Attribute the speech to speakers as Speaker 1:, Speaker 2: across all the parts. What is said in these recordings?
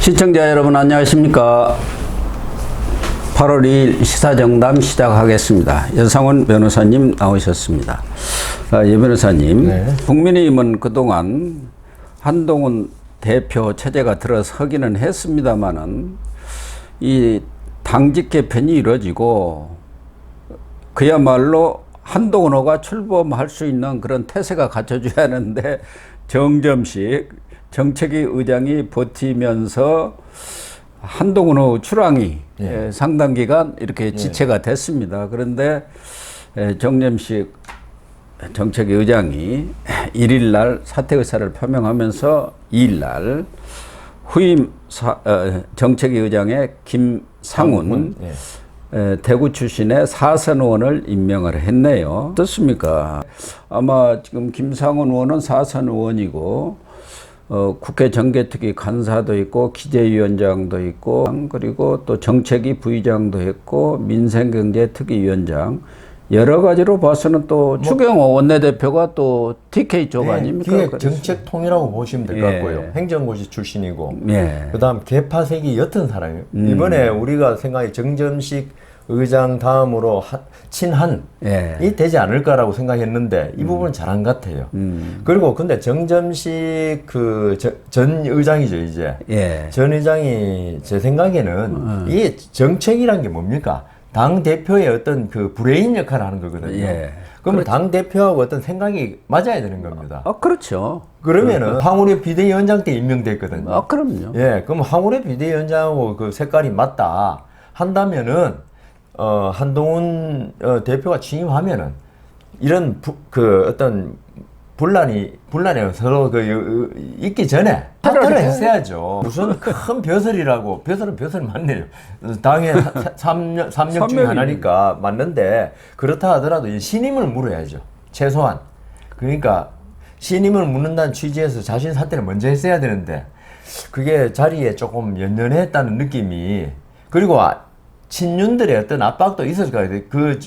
Speaker 1: 시청자 여러분 안녕하십니까. 8월 2일 시사정담 시작하겠습니다. 연상훈 변호사님 나오셨습니다. 예 변호사님,
Speaker 2: 네.
Speaker 1: 국민의힘은 그동안 한동훈 대표 체제가 들어서기는 했습니다마는 이 당직 개편이 이루어지고 그야말로 한동훈호가 출범할 수 있는 그런 태세가 갖춰져야 하는데 정점식 정책위 의장이 버티면서 한동훈호 출항이 상당 기간 이렇게 지체가 됐습니다. 그런데 정점식 정책위 의장이 1일 날 사퇴 의사를 표명하면서 2일 날 후임 정책위 의장의 김상훈 대구 출신의 사선 의원을 임명을 했네요. 어떻습니까? 아마 지금 김상훈 의원은 사선 의원이고 국회 정개특위 간사도 있고 기재위원장도 있고 그리고 또 정책위 부의장도 했고 민생경제특위위원장 여러 가지로 봐서는 또 추경호 원내대표가 또 TK 쪽 아닙니까?
Speaker 2: 기획정책통이라고 보시면 될 것 같고요. 행정고시 출신이고 그다음 개파색이 옅은 사람이에요. 이번에 우리가 생각해 정점식 의장 다음으로 친한이 되지 않을까라고 생각했는데 이 부분은 잘한 것 같아요. 그리고 근데 정점식 전 의장이죠 이제. 전 의장이 제 생각에는 이게 정책이란 게 뭡니까? 당 대표의 어떤 그 브레인 역할을 하는 거거든요. 그러면 당 대표하고 어떤 생각이 맞아야 되는 겁니다.
Speaker 1: 그렇죠.
Speaker 2: 그러면은 황우려 비대위원장 때 임명됐거든요.
Speaker 1: 그럼요.
Speaker 2: 그럼 황우려 비대위원장하고 그 색깔이 맞다 한다면은 한동훈 대표가 취임하면은 이런 어떤 분란이 서로 있기 전에 사퇴를 했어야죠. 무슨 큰 벼슬이라고 벼슬은 맞네요. 당의 3력 중에 하나니까 맞는데 그렇다 하더라도 신임을 물어야죠. 최소한. 그러니까 신임을 묻는다는 취지에서 자신 사퇴를 먼저 했어야 되는데 그게 자리에 조금 연연했다는 느낌이 그리고 친윤들의 어떤 압박도 있었을 거예요.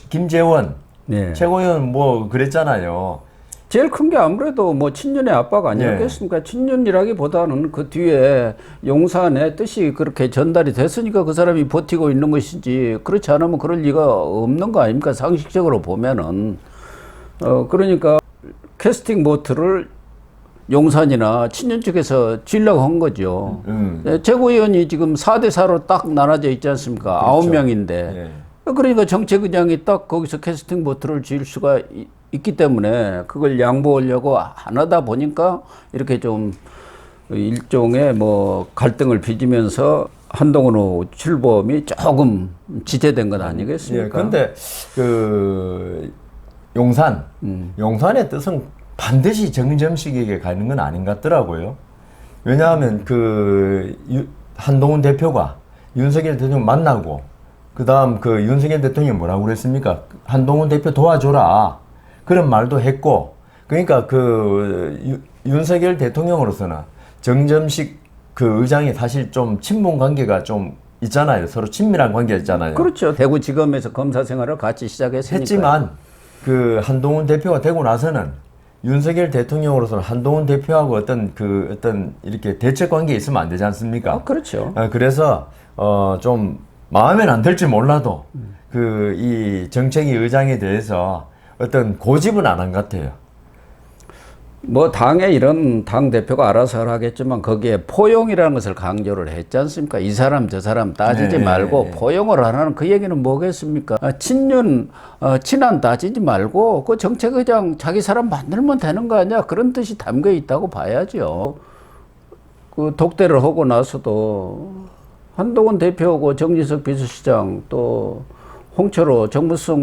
Speaker 2: 김재원 최고위원 그랬잖아요.
Speaker 1: 제일 큰 게 아무래도 친윤의 압박 아니었겠습니까? 친윤이라기보다는 그 뒤에 용산의 뜻이 그렇게 전달이 됐으니까 그 사람이 버티고 있는 것이지 그렇지 않으면 그럴 리가 없는 거 아닙니까? 상식적으로 보면은. 그러니까 캐스팅 보트를 용산이나 친윤 쪽에서 쥐려고 한 거죠. 최고위원이 지금 4대4로 딱 나눠져 있지 않습니까?
Speaker 2: 그렇죠.
Speaker 1: 9명인데. 그러니까 정책의장이 딱 거기서 캐스팅 보트를 쥐일 수가 있기 때문에 그걸 양보하려고 안 하다 보니까 이렇게 좀 일종의 갈등을 빚으면서 한동훈 출범이 조금 지체된 건 아니겠습니까?
Speaker 2: 그런데 용산의 뜻은 반드시 정점식에게 가는 건 아닌 것 같더라고요. 왜냐하면 한동훈 대표가 윤석열 대통령 만나고 그다음 윤석열 대통령이 뭐라고 그랬습니까? 한동훈 대표 도와줘라 그런 말도 했고 그러니까 윤석열 대통령으로서는 정점식 의장이 사실 좀 친분 관계가 좀 있잖아요. 서로 친밀한 관계가 있잖아요.
Speaker 1: 그렇죠. 대구지검에서 검사 생활을 같이 시작했으니까.
Speaker 2: 했지만 한동훈 대표가 되고 나서는 윤석열 대통령으로서는 한동훈 대표하고 어떤 이렇게 대책 관계에 있으면 안 되지 않습니까?
Speaker 1: 그렇죠.
Speaker 2: 그래서 좀 마음에는 안 들지 몰라도 이 정책위 의장에 대해서 어떤 고집은 안 한 것 같아요.
Speaker 1: 당에 이런 당 대표가 알아서 하겠지만 거기에 포용이라는 것을 강조를 했지 않습니까? 이 사람 저 사람 따지지 말고 포용을 하라는 그 얘기는 뭐겠습니까? 친한 따지지 말고 그 정책의장 자기 사람 만들면 되는 거 아니야? 그런 뜻이 담겨 있다고 봐야죠. 독대를 하고 나서도 한동훈 대표하고 정진석 비서실장 또 홍철호 정무수석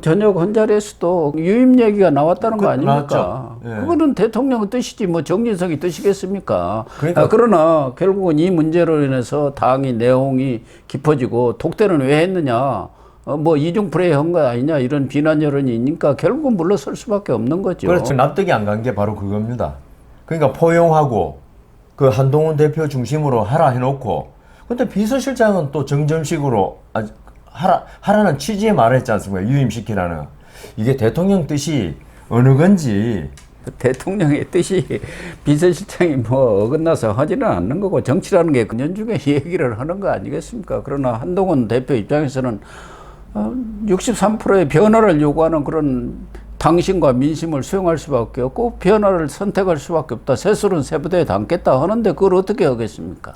Speaker 1: 저녁 한 자리에서도 유임 얘기가 나왔다는 거 아닙니까? 그거는 대통령의 뜻이지 정진석이 뜻이겠습니까? 그러나 결국은 이 문제로 인해서 당이 내홍이 깊어지고 독대는 왜 했느냐? 이중 플레이 한 거 아니냐? 이런 비난 여론이 있으니까 결국은 물러설 수밖에 없는 거죠.
Speaker 2: 그렇죠. 납득이 안 간 게 바로 그겁니다. 그러니까 포용하고 한동훈 대표 중심으로 하라 해놓고 근데 비서실장은 또 정점식으로 하라는 취지의 말을 했지 않습니까? 유임시키라는. 이게 대통령 뜻이 어느 건지
Speaker 1: 대통령의 뜻이 비서실장이 뭐 어긋나서 하지는 않는 거고 정치라는 게 근연중에 얘기를 하는 거 아니겠습니까? 그러나 한동훈 대표 입장에서는 63%의 변화를 요구하는 그런 당신과 민심을 수용할 수밖에 없고 변화를 선택할 수밖에 없다. 새술은 새부대에 담겠다 하는데 그걸 어떻게 하겠습니까?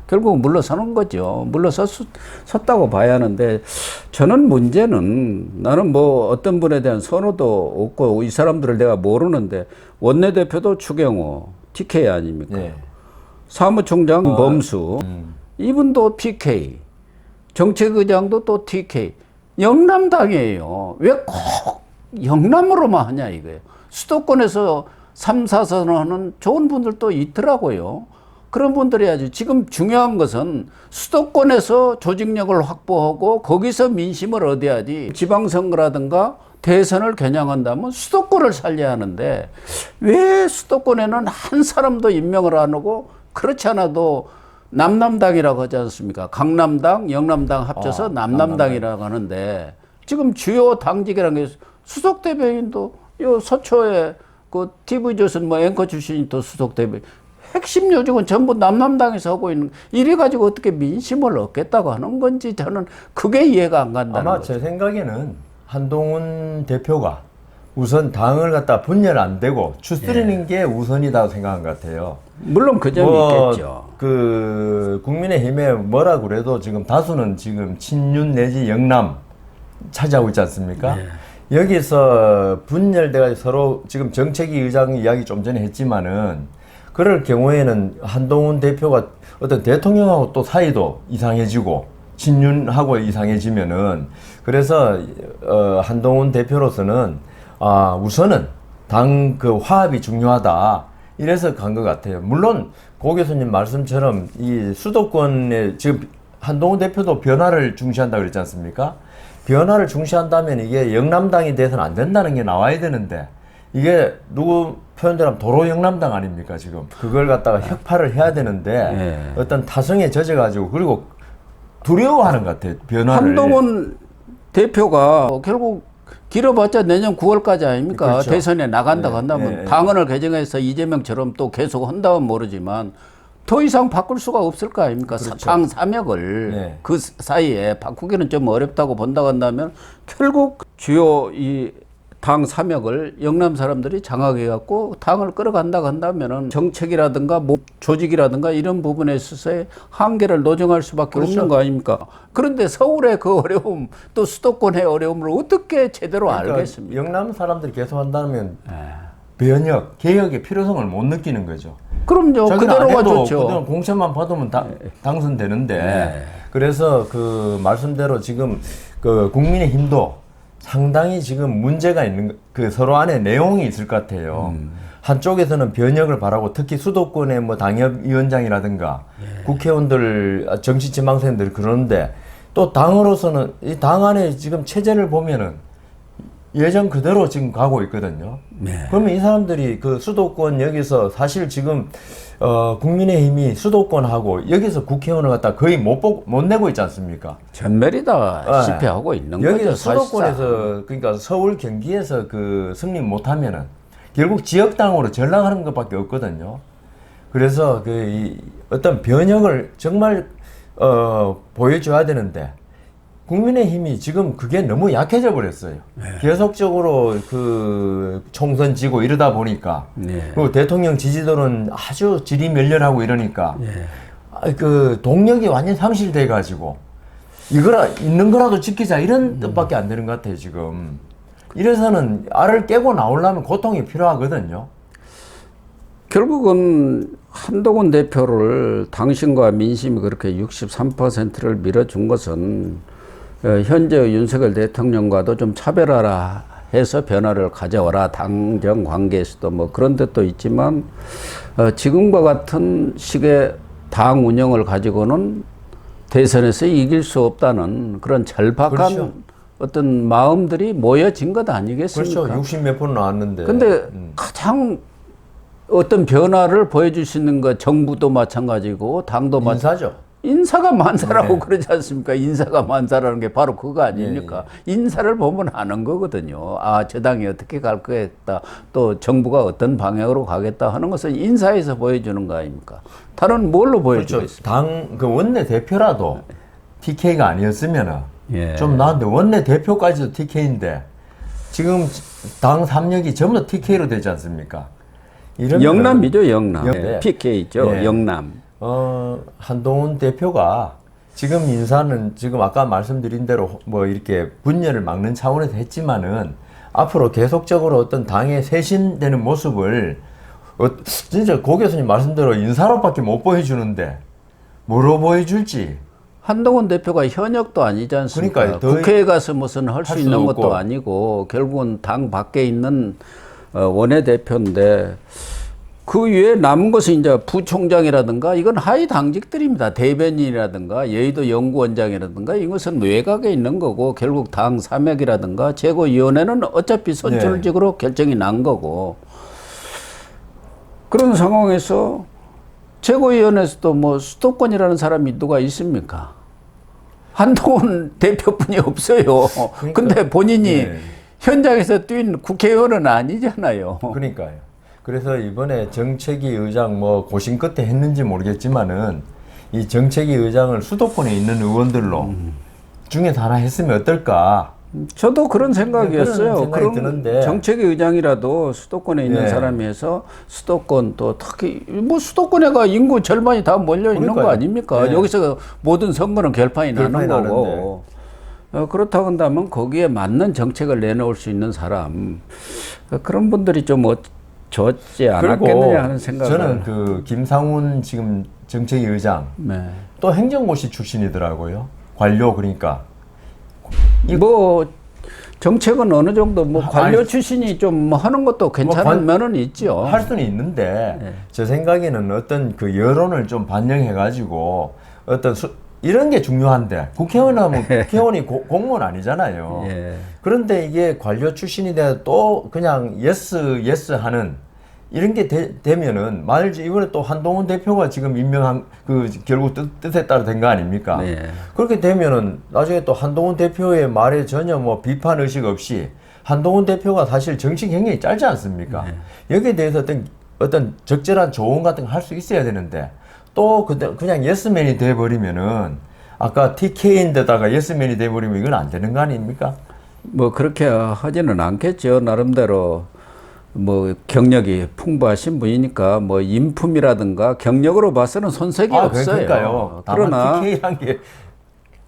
Speaker 1: 결국 물러서는 거죠. 물러섰다고 봐야 하는데 저는 문제는 나는 뭐 어떤 분에 대한 선호도 없고 이 사람들을 내가 모르는데 원내대표도 추경호 TK 아닙니까?
Speaker 2: 네.
Speaker 1: 사무총장 범수 이분도 PK 정책의장도 또 TK 영남당이에요. 왜 꼭 영남으로만 하냐 이거예요. 수도권에서 3, 4선 하는 좋은 분들도 있더라고요. 그런 분들이 해야지. 지금 중요한 것은 수도권에서 조직력을 확보하고 거기서 민심을 얻어야지. 지방선거라든가 대선을 겨냥한다면 수도권을 살려야 하는데 왜 수도권에는 한 사람도 임명을 안 하고 그렇지 않아도 남남당이라고 하지 않습니까? 강남당, 영남당 합쳐서 남남당이라고 하는데 지금 주요 당직이라는 게 수석 대변인도 요 서초에 그 TV조선 뭐 앵커 출신이 또 수석 대변인 핵심 요직은 전부 남남당에서 하고 있는 이래 가지고 어떻게 민심을 얻겠다고 하는 건지 저는 그게 이해가 안 간다는
Speaker 2: 아마
Speaker 1: 거죠.
Speaker 2: 제 생각에는 한동훈 대표가 우선 당을 갖다 분열 안 되고 추스리는 게 우선이라고 생각한 것 같아요.
Speaker 1: 물론 그 점이 있겠죠.
Speaker 2: 그 국민의힘에 뭐라 그래도 지금 다수는 지금 친윤 내지 영남 차지하고 있지 않습니까? 여기서 분열돼가 서로 지금 정책위 의장 이야기 좀 전에 했지만은 그럴 경우에는 한동훈 대표가 어떤 대통령하고 또 사이도 이상해지고 친윤하고 이상해지면은 그래서 한동훈 대표로서는 우선은 당 그 화합이 중요하다 이래서 간 것 같아요. 물론 고 교수님 말씀처럼 이 수도권에 지금 한동훈 대표도 변화를 중시한다 그랬지 않습니까? 변화를 중시한다면 이게 영남당이 돼서는 안 된다는 게 나와야 되는데 이게 누구 표현대로 하면 도로 영남당 아닙니까 지금 그걸 갖다가 혁파를 해야 되는데 어떤 타성에 젖어가지고 그리고 두려워하는 것 같아요 변화를.
Speaker 1: 한동훈 대표가 결국 길어봤자 내년 9월까지 아닙니까?
Speaker 2: 그렇죠.
Speaker 1: 대선에 나간다고 한다면 당헌을 개정해서 이재명처럼 또 계속 한다면 모르지만 더 이상 바꿀 수가 없을 거 아닙니까?
Speaker 2: 그렇죠.
Speaker 1: 당 사역을 그 사이에 바꾸기는 좀 어렵다고 본다고 한다면 결국 주요 이 당 사역을 영남 사람들이 장악해 갖고 당을 끌어간다고 한다면은 정책이라든가 뭐 조직이라든가 이런 부분에 있어서의 한계를 노정할 수밖에 없는 거 아닙니까? 그런데 서울의 그 어려움 또 수도권의 어려움을 어떻게 제대로 알겠습니까?
Speaker 2: 영남 사람들이 계속 한다면 변혁, 개혁의 필요성을 못 느끼는 거죠.
Speaker 1: 그럼요. 그대로가 좋죠.
Speaker 2: 그대로 공천만 받으면 당선되는데 그래서 그 말씀대로 지금 그 국민의힘도 상당히 지금 문제가 있는 그 서로 안에 내용이 있을 것 같아요. 한쪽에서는 변혁을 바라고 특히 수도권의 뭐 당협위원장이라든가 국회의원들 정치 지망생들 그러는데 또 당으로서는 이 당 안에 지금 체제를 보면은 예전 그대로 지금 가고 있거든요. 그러면 이 사람들이 그 수도권 여기서 사실 지금 국민의힘이 수도권하고 여기서 국회의원을 갖다 거의 못 내고 있지 않습니까?
Speaker 1: 전멸이 다 실패하고 있는 거죠.
Speaker 2: 여기서 수도권에서 그러니까 서울 경기에서 그 승리 못하면은 결국 지역당으로 전락하는 것밖에 없거든요. 그래서 그 어떤 변혁을 정말 보여줘야 되는데 국민의힘이 지금 그게 너무 약해져 버렸어요. 계속적으로 그 총선 지고 이러다 보니까 그리고 대통령 지지도는 아주 질이 멸렬하고 이러니까 그 동력이 완전 상실돼 가지고 이거라 있는 거라도 지키자 이런 뜻밖에 안 되는 것 같아요 지금. 이래서는 알을 깨고 나오려면 고통이 필요하거든요.
Speaker 1: 결국은 한동훈 대표를 당신과 민심이 그렇게 63%를 밀어준 것은 현재 윤석열 대통령과도 좀 차별화라 해서 변화를 가져와라. 당정 관계에서도 뭐 그런 뜻도 있지만 지금과 같은 식의 당 운영을 가지고는 대선에서 이길 수 없다는 그런 절박한 어떤 마음들이 모여진 것 아니겠습니까?
Speaker 2: 그렇죠. 60몇 번 나왔는데.
Speaker 1: 근데 가장 어떤 변화를 보여줄 수 있는 것 정부도 마찬가지고 당도
Speaker 2: 인사죠.
Speaker 1: 인사가 만사라고 그러지 않습니까? 인사가 만사라는 게 바로 그거 아닙니까? 인사를 보면 아는 거거든요. 아, 저 당이 어떻게 갈 거겠다. 또 정부가 어떤 방향으로 가겠다 하는 것은 인사에서 보여주는 거 아닙니까? 다른 뭘로 보여주고
Speaker 2: 그렇죠.
Speaker 1: 있습니까?
Speaker 2: 당, 그 원내 대표라도 TK가 아니었으면은
Speaker 1: 예.
Speaker 2: 좀 나은데 원내 대표까지도 TK인데 지금 당 3역이 전부 다 TK로 되지 않습니까?
Speaker 1: 영남이죠, 영남.
Speaker 2: 네.
Speaker 1: PK죠,
Speaker 2: 네.
Speaker 1: 영남.
Speaker 2: 한동훈 대표가 지금 인사는 지금 아까 말씀드린 대로 뭐 이렇게 분열을 막는 차원에서 했지만은 앞으로 계속적으로 어떤 당의 쇄신되는 모습을 진짜 고 교수님 말씀대로 인사로밖에 못 보여주는데 뭐로 보여줄지.
Speaker 1: 한동훈 대표가 현역도 아니지 않습니까?
Speaker 2: 그러니까요.
Speaker 1: 국회에 가서 무슨 할 수
Speaker 2: 할
Speaker 1: 있는
Speaker 2: 수도
Speaker 1: 것도
Speaker 2: 없고.
Speaker 1: 아니고 결국은 당 밖에 있는 원내대표인데 그 위에 남은 것은 이제 부총장이라든가 이건 하위 당직들입니다. 대변인이라든가 여의도 연구원장이라든가 이것은 외곽에 있는 거고 결국 당 3역이라든가 최고위원회는 어차피 선출직으로 결정이 난 거고 그런 상황에서 최고위원회에서도 뭐 수도권이라는 사람이 누가 있습니까? 한동훈 대표뿐이 없어요. 근데 본인이 현장에서 뛴 국회의원은 아니잖아요.
Speaker 2: 그러니까요. 그래서 이번에 정책위 의장 뭐 고심 끝에 했는지 모르겠지만은 이 정책위 의장을 수도권에 있는 의원들로 중에서 하나 했으면 어떨까?
Speaker 1: 저도 그런 생각이었어요.
Speaker 2: 그런 생각이 드는데.
Speaker 1: 정책위 의장이라도 수도권에 있는 사람이 해서 수도권 또 특히 뭐 수도권에가 인구 절반이 다 몰려 있는 거 아닙니까? 여기서 모든 선거는 결판이 나는 거고. 그렇다고 한다면 거기에 맞는 정책을 내놓을 수 있는 사람 그런 분들이 좀 좋지 않았겠느냐 하는 생각을.
Speaker 2: 저는 그 김상훈 지금 정책위 의장 또 행정고시 출신이더라고요. 관료 그러니까.
Speaker 1: 뭐 정책은 어느 정도 뭐 관료 출신이 좀 하는 것도 괜찮은 면은 있죠.
Speaker 2: 할 수는 있는데 제 생각에는 어떤 그 여론을 좀 반영해 가지고 어떤 이런 게 중요한데 국회의원 하면 국회의원이 공무원 아니잖아요. 그런데 이게 관료 출신이 돼도 또 그냥 예스 하는 이런 게 되면은 만일 이번에 또 한동훈 대표가 지금 임명한 그 결국 뜻에 따라 된 거 아닙니까? 그렇게 되면은 나중에 또 한동훈 대표의 말에 전혀 뭐 비판 의식 없이 한동훈 대표가 사실 정치 경력이 짧지 않습니까? 여기에 대해서 어떤 적절한 조언 같은 거 할 수 있어야 되는데 또 그냥 예스맨이 돼버리면은 아까 TK인데다가 예스맨이 돼버리면 이건 안 되는 거 아닙니까?
Speaker 1: 뭐 그렇게 하지는 않겠죠. 나름대로 뭐 경력이 풍부하신 분이니까 뭐 인품이라든가 경력으로 봐서는 손색이 없어요.
Speaker 2: 그러니까요.
Speaker 1: 그러나
Speaker 2: TK란 게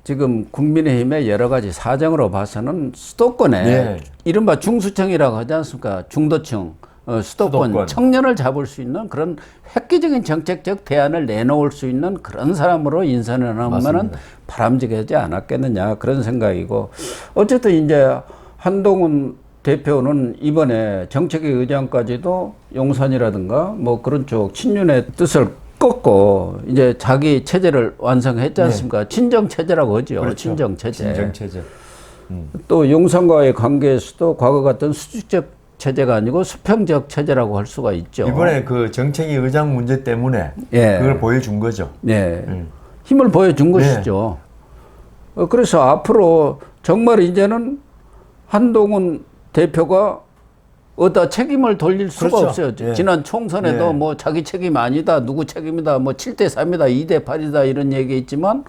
Speaker 1: 지금 국민의힘의 여러 가지 사정으로 봐서는 수도권에 이른바 중수층이라고 하지 않습니까? 중도층. 수도권 청년을 잡을 수 있는 그런 획기적인 정책적 대안을 내놓을 수 있는 그런 사람으로 인선을 하면은 바람직하지 않았겠느냐 그런 생각이고 어쨌든 이제 한동훈 대표는 이번에 정책위 의장까지도 용산이라든가 뭐 그런 쪽 친윤의 뜻을 꺾고 이제 자기 체제를 완성했지 않습니까? 친정 체제라고 하죠.
Speaker 2: 그렇죠.
Speaker 1: 친정 체제.
Speaker 2: 친정 체제.
Speaker 1: 또 용산과의 관계에서도 과거 같은 수직적 체제가 아니고 수평적 체제라고 할 수가 있죠.
Speaker 2: 이번에 그 정책위 의장 문제 때문에 그걸 보여준 거죠.
Speaker 1: 힘을 보여준 것이죠. 그래서 앞으로 정말 이제는 한동훈 대표가 어디다 책임을 돌릴 수가 없어요. 지난 총선에도 뭐 자기 책임 아니다, 누구 책임이다, 뭐 7대3이다, 2대8이다 이런 얘기 있지만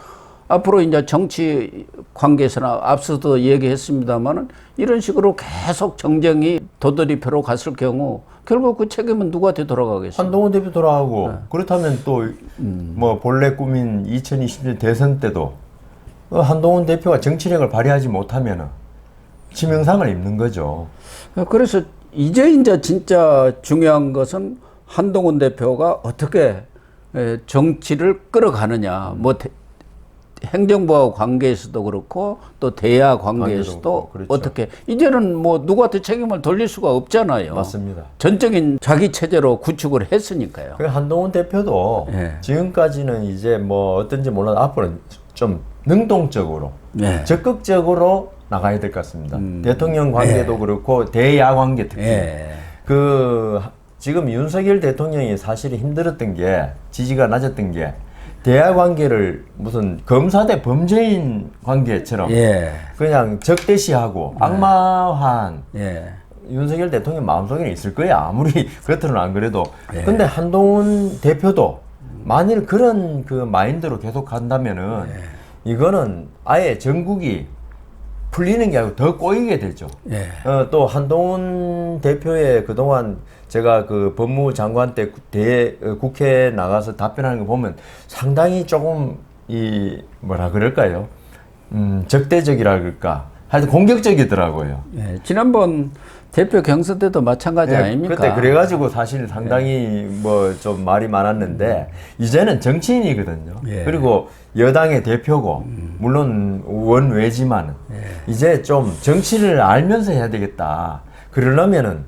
Speaker 1: 앞으로 이제 정치 관계에서나 앞서도 얘기했습니다만은 이런 식으로 계속 정쟁이 도돌이표로 갔을 경우 결국 그 책임은 누구한테 돌아가겠습니까?
Speaker 2: 한동훈 대표 돌아가고 그렇다면 또 뭐 본래 꿈인 2020년 대선 때도 한동훈 대표가 정치력을 발휘하지 못하면은 치명상을 입는 거죠.
Speaker 1: 그래서 이제 진짜 중요한 것은 한동훈 대표가 어떻게 정치를 끌어가느냐. 뭐 행정부와 관계에서도 그렇고 또 대야 관계에서도 그렇죠. 어떻게 이제는 뭐 누구한테 책임을 돌릴 수가 없잖아요.
Speaker 2: 맞습니다.
Speaker 1: 전적인 자기 체제로 구축을 했으니까요.
Speaker 2: 한동훈 대표도 지금까지는 이제 뭐 어떤지 몰라도 앞으로는 좀 능동적으로 적극적으로 나가야 될 것 같습니다. 대통령 관계도 그렇고 대야 관계 특히 그 지금 윤석열 대통령이 사실 힘들었던 게 지지가 낮았던 게 대화 관계를 무슨 검사 대 범죄인 관계처럼
Speaker 1: 예.
Speaker 2: 그냥 적대시하고 악마한
Speaker 1: 예.
Speaker 2: 윤석열 대통령 마음속에는 있을 거야. 아무리 겉으로는 안 그래도.
Speaker 1: 예.
Speaker 2: 근데 한동훈 대표도 만일 그런 그 마인드로 계속 간다면은 이거는 아예 전국이 풀리는 게 아니고 더 꼬이게 되죠.
Speaker 1: 예.
Speaker 2: 또 한동훈 대표의 그동안 제가 그 법무장관 때 국회에 나가서 답변하는 거 보면 상당히 조금 이 뭐라 그럴까요? 적대적이라 그럴까? 하여튼 공격적이더라고요.
Speaker 1: 예. 지난번 대표 경선 때도 마찬가지 아닙니까?
Speaker 2: 그때 그래가지고 사실 상당히 뭐 좀 말이 많았는데 이제는 정치인이거든요. 그리고 여당의 대표고 물론 원외지만은 이제 좀 정치를 알면서 해야 되겠다. 그러려면은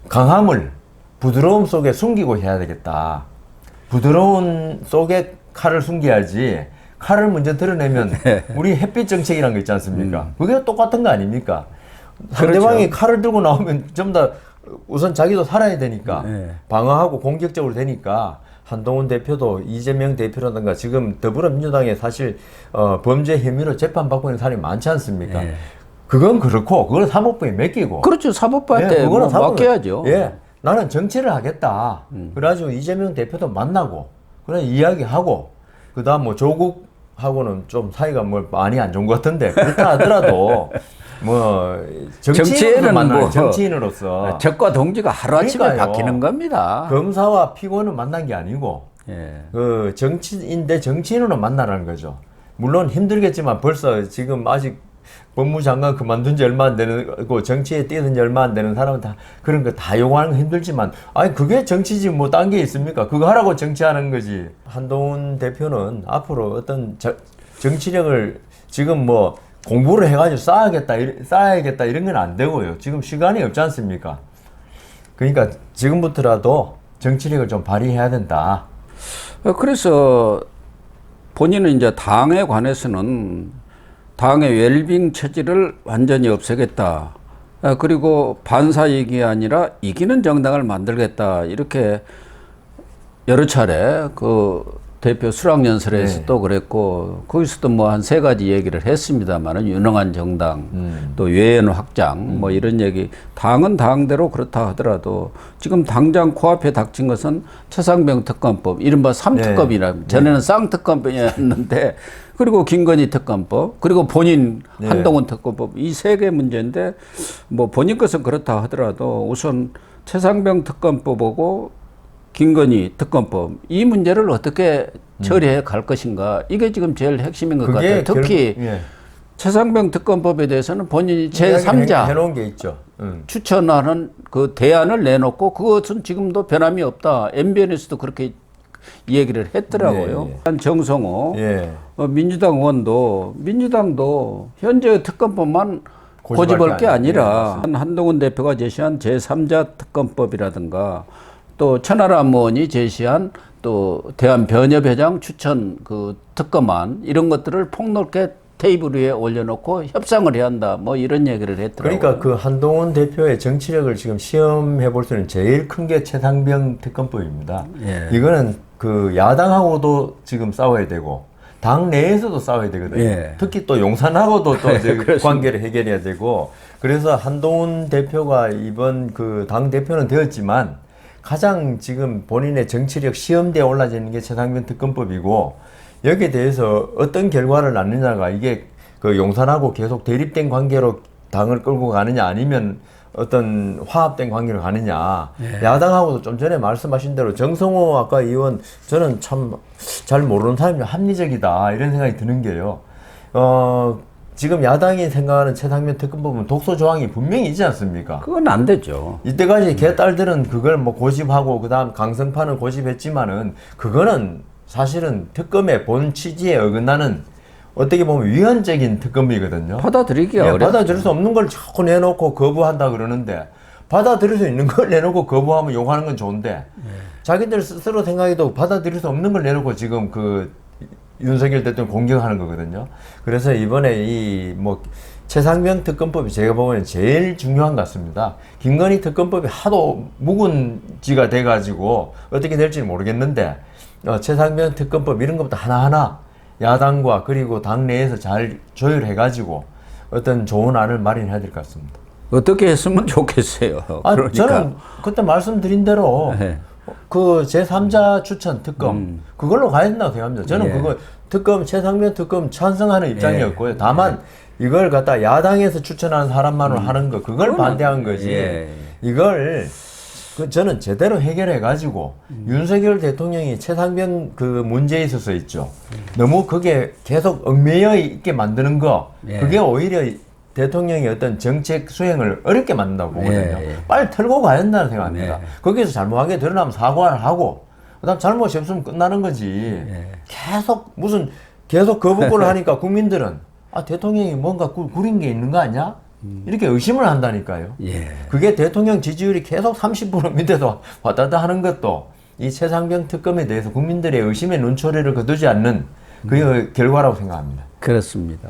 Speaker 2: 강함을 부드러움 속에 숨기고 해야 되겠다. 부드러운 속에 칼을 숨겨야지. 칼을 먼저 드러내면 우리 햇빛 정책이라는 거 있지 않습니까? 그게 똑같은 거 아닙니까? 상대방이
Speaker 1: 그렇죠.
Speaker 2: 칼을 들고 나오면 전부 다 우선 자기도 살아야 되니까 방어하고 공격적으로 되니까 한동훈 대표도 이재명 대표라든가 지금 더불어민주당에 사실 범죄 혐의로 재판받고 있는 사람이 많지 않습니까? 그건 그렇고 그걸 사법부에 맡기고
Speaker 1: 그렇죠. 사법부한테
Speaker 2: 그거는
Speaker 1: 맡겨야죠.
Speaker 2: 나는 정치를 하겠다. 그래가지고 이재명 대표도 만나고 그래 이야기하고 그다음 뭐 조국하고는 좀 사이가 뭐 많이 안 좋은 것 같은데 그렇다 하더라도 뭐
Speaker 1: 정치인은
Speaker 2: 만나는
Speaker 1: 뭐
Speaker 2: 정치인으로서
Speaker 1: 적과 동지가 하루아침에
Speaker 2: 그러니까요.
Speaker 1: 바뀌는 겁니다.
Speaker 2: 검사와 피고는 만난 게 아니고
Speaker 1: 예.
Speaker 2: 그 정치인 대 정치인으로 만나라는 거죠. 물론 힘들겠지만 벌써 지금 아직 법무장관 그만둔 지 얼마 안 되는 거 정치에 뛰어든 지 얼마 안 되는 사람은 다 그런 거 다 요구하는 건 힘들지만 아니 그게 정치지 뭐 딴 게 있습니까? 그거 하라고 정치하는 거지. 한동훈 대표는 앞으로 어떤 정치력을 지금 뭐 공부를 해가지고 쌓아야겠다 이런 건 안 되고요. 지금 시간이 없지 않습니까? 그러니까 지금부터라도 정치력을 좀 발휘해야 된다.
Speaker 1: 그래서 본인은 이제 당에 관해서는 당의 웰빙 체질을 완전히 없애겠다. 그리고 반사이익이 아니라 이기는 정당을 만들겠다. 이렇게 여러 차례 그 대표 수락연설에서도 그랬고 거기서도 뭐 한 3가지 얘기를 했습니다만은 유능한 정당 또 외연 확장 뭐 이런 얘기 당은 당대로 그렇다 하더라도 지금 당장 코앞에 닥친 것은 최상병 특검법 이른바 3특검이라 전에는 쌍특검이었는데 그리고 김건희 특검법 그리고 본인 한동훈 특검법 이 3개 문제인데 뭐 본인 것은 그렇다 하더라도 우선 최상병 특검법하고 김건희 특검법 이 문제를 어떻게 처리해 갈 것인가 이게 지금 제일 핵심인 것 같아요. 특히 최상병 특검법에 대해서는 본인이 제3자
Speaker 2: 해놓은 게 있죠.
Speaker 1: 추천하는 그 대안을 내놓고 그것은 지금도 변함이 없다. MBN에서도 그렇게 얘기를 했더라고요. 정성호 민주당 의원도 민주당도 현재 특검법만 고집할 게 아니라 한동훈 대표가 제시한 제3자 특검법이라든가 또 천하람 의원이 제시한 또 대한변협회장 추천 그 특검안 이런 것들을 폭넓게 테이블 위에 올려놓고 협상을 해야 한다. 뭐 이런 얘기를 했더라고요.
Speaker 2: 그러니까 그 한동훈 대표의 정치력을 지금 시험해 볼 수 있는 제일 큰 게 최상병 특검법입니다. 이거는 그 야당하고도 지금 싸워야 되고 당 내에서도 싸워야 되거든요. 특히 또 용산하고도 또 관계를 해결해야 되고 그래서 한동훈 대표가 이번 그 당 대표는 되었지만 가장 지금 본인의 정치력 시험대에 올라지는 게 최상병 특검법이고 여기에 대해서 어떤 결과를 낳느냐가 이게 그 용산하고 계속 대립된 관계로 당을 끌고 가느냐 아니면 어떤 화합된 관계로 가느냐. 야당하고도 좀 전에 말씀하신 대로 정성호 아까 의원 저는 참 잘 모르는 사람이 합리적이다 이런 생각이 드는 게요. 지금 야당이 생각하는 최상병 특검법은 독소 조항이 분명히 있지 않습니까?
Speaker 1: 그건 안 되죠.
Speaker 2: 이때까지 걔딸들은 그걸 뭐 고집하고 그다음 강성파는 고집했지만은 그거는 사실은 특검의 본 취지에 어긋나는 어떻게 보면 위헌적인 특검이거든요.
Speaker 1: 받아들이기가 어렵죠.
Speaker 2: 받아들일 수 없는 걸 자꾸 내놓고 거부한다 그러는데 받아들일 수 있는 걸 내놓고 거부하면 욕하는 건 좋은데 자기들 스스로 생각해도 받아들일 수 없는 걸 내놓고 지금 그 윤석열 대통령 공격하는 거거든요. 그래서 이번에 이 뭐 최상병 특검법이 제가 보기에는 제일 중요한 것 같습니다. 김건희 특검법이 하도 묵은지가 돼가지고 어떻게 될지는 모르겠는데 최상병 특검법 이런 것부터 하나하나 야당과 그리고 당내에서 잘 조율해가지고 어떤 좋은 안을 마련해야 될 것 같습니다.
Speaker 1: 어떻게 했으면 좋겠어요. 그러니까.
Speaker 2: 저는 그때 말씀드린 대로
Speaker 1: 네.
Speaker 2: 그 제3자 추천 특검 그걸로 가야 된다고 생각합니다. 저는
Speaker 1: 예.
Speaker 2: 그거 특검 최상병 특검 찬성하는 입장이었고요. 다만 이걸 갖다 야당에서 추천하는 사람만으로 하는 거 그걸 반대한 거지. 이걸 저는 제대로 해결해 가지고 윤석열 대통령이 최상병 그 문제에 있어서 있죠. 너무 그게 계속 얽매여 있게 만드는 거 그게 오히려 대통령이 어떤 정책 수행을 어렵게 만든다고 보거든요. 빨리 털고 가야 된다는 생각합니다. 거기서 잘못한 게 드러나면 사과를 하고 그다음 잘못이 없으면 끝나는 거지. 계속 거부권을 하니까 국민들은 대통령이 뭔가 구린 게 있는 거 아니야? 이렇게 의심을 한다니까요. 그게 대통령 지지율이 계속 30% 밑에서 왔다 갔다 하는 것도 이 최상병 특검에 대해서 국민들의 의심의 눈초리를 거두지 않는 그 결과라고 생각합니다.
Speaker 1: 그렇습니다.